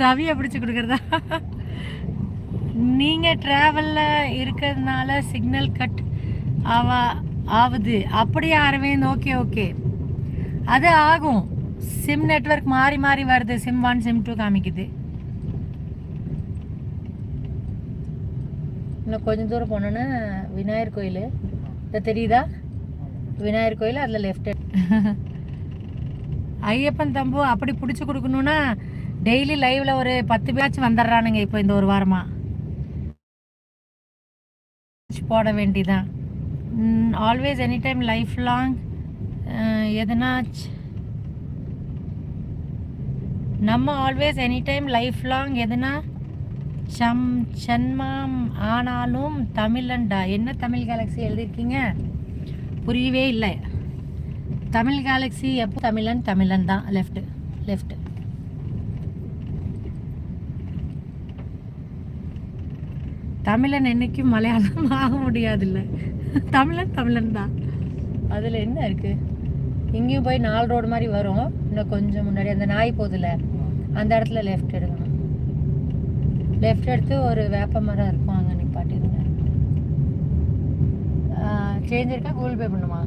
ரவியை பிடிச்சி கொடுக்குறதா? நீங்கள் ட்ராவலில் இருக்கிறதுனால சிக்னல் கட் ஆகுது அப்படியே அரவிந்த். ஓகே ஓகே, அது ஆகும். சிம் நெட்வொர்க் மாறி மாறி வருது. சிம் 1 சிம் 2 காமிக்குது. இன்னும் கொஞ்சம் தூரம் போனோன்னா விநாயகர் கோயில் தெரியுதா? விநாயகர் கோயில் அதில் லெஃப்ட். ஐயப்பன் தம்பு அப்படி பிடிச்சி கொடுக்கணுன்னா டெய்லி லைவில் ஒரு 10 பேராச்சும் வந்துடுறானுங்க. இப்போ இந்த ஒரு வாரமாக போட வேண்டிதான். Always any time life long எதனாச்சு நம்ம always any time life long எதுனா சன்மாம் ஆனாலும் தமிழன்டா. என்ன தமிழ் கேலக்ஸி எழுதியிருக்கீங்க? புரியவே இல்லை. தமிழ் கேலக்ஸி எப்போ தமிழன் தான். லெஃப்ட். தமிழன் என்னைக்கும் மலையாளம் ஆக முடியாதுல்ல. தமிழன் தான். அதில் என்ன இருக்குது? இங்கேயும் போய் 4 ரோடு மாதிரி வரும். இன்னும் கொஞ்சம் முன்னாடி அந்த நாய் போதில்ல, அந்த இடத்துல லெஃப்ட் எடுக்கணும். லெஃப்ட் எடுத்து ஒரு வேப்ப மரம் இருக்கும், அங்கே நிப்பாட்டிடுங்க. சேஞ்ச் இருக்கா? கூகுள் பே பண்ணுமா?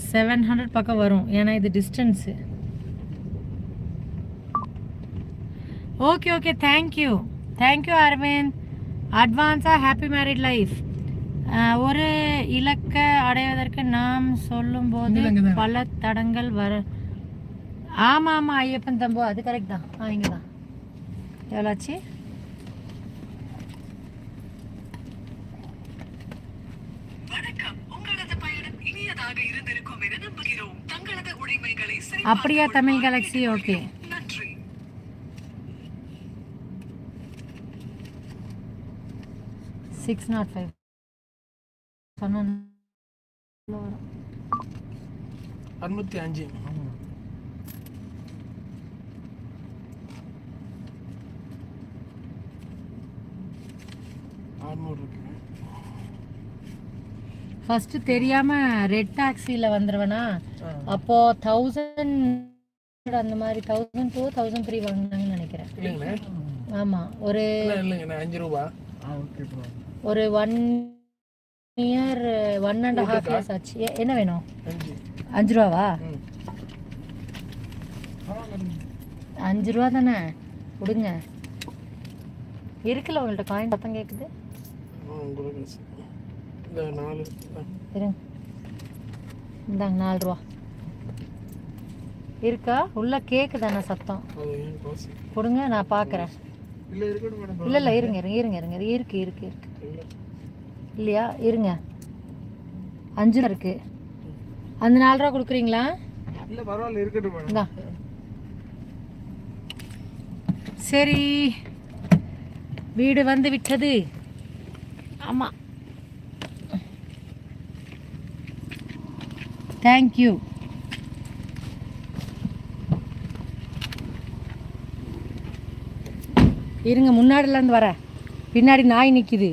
700 பக்கம் வரும். ஏன்னா இது டிஸ்டன்ஸு. Okay thank you Aravind. அட்வான்ஸாக ஹாப்பி மேரிட் லைஃப். ஒரு இலக்க அடைவதற்கு நாம் சொல்லும்போது பல தடங்கள் வர. ஆமாம் ஐயப்பன் தம்பு, அது கரெக்ட் தான். இங்கே தான். எவ்வளோச்சு? அப்படியா தமிழ் கேலக்ஸி? ஓகே. 605 சொன்ன 65. ஃபர்ஸ்ட் தெரியாம ரெட் டாக்ஸியில் வந்துடுவேனா, அப்போ 1000 அந்த மாதிரி 1002 1003 வாங்கினாங்கன்னு நினைக்கிறேன். ஆமாம், ஒரு 5 ரூபா. ஒரு 1 இயர் 1.5 இயர்ஸ் ஆச்சு. என்ன வேணும்? 5 ரூபாவா? 5 ரூபா தானே, கொடுங்க. இருக்குல்ல உங்கள்கிட்ட காயின்? சத்தம் கேட்குது. இந்தாங்க 4 ரூபா இருக்கா? உள்ள கேக்கு தானே சத்தம்? கொடுங்க, நான் பார்க்குறேன். இல்லை இருங்க இருக்கு இல்லையா? இருங்க, 5 இருக்கு. அந்த 4 ரூபா கொடுக்குறீங்களா? இல்லை பரவாயில்ல, இருக்கட்டும். சரி, வீடு வந்து விட்டது. ஆமாம், தேங்க்யூ. இருங்க, முன்னாடிலேருந்து வர, பின்னாடி நாய் நிற்கிது.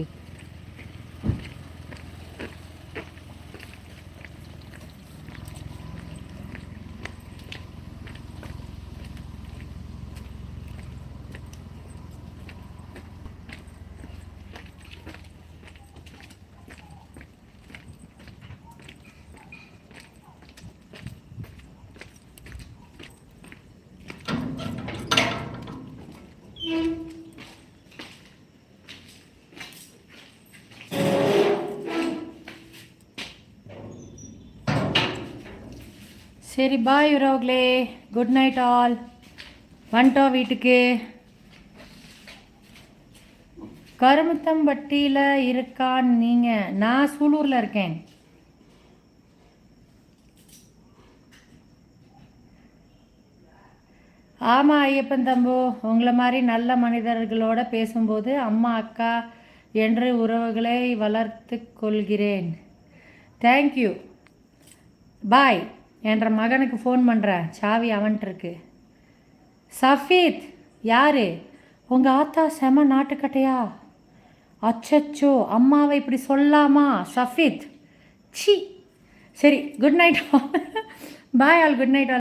சரி, பாய் உறவுகளே, குட் நைட் ஆல். வந்துட்டோம் வீட்டுக்கு. கருமத்தம்பட்டியில் இருக்கான்னு நீங்கள்? நான் சூலூரில் இருக்கேன். ஆமாம் ஐயப்பன் தம்பு, உங்களை மாதிரி நல்ல மனிதர்களோட பேசும்போது அம்மா அக்கா என்று உறவுகளை வளர்த்து கொள்கிறேன். தேங்க்யூ, பாய். என்ற மகனுக்கு ஃபோன் பண்ணுறேன், சாவி அவன்ட்டுருக்கு. சஃபீத், யார்? உங்கள் ஆத்தா செம நாட்டுக்கட்டையா? அச்சச்சோ, அம்மாவை இப்படி சொல்லாமா சஃபீத்? சி. சரி, good night. Bye all, good night all.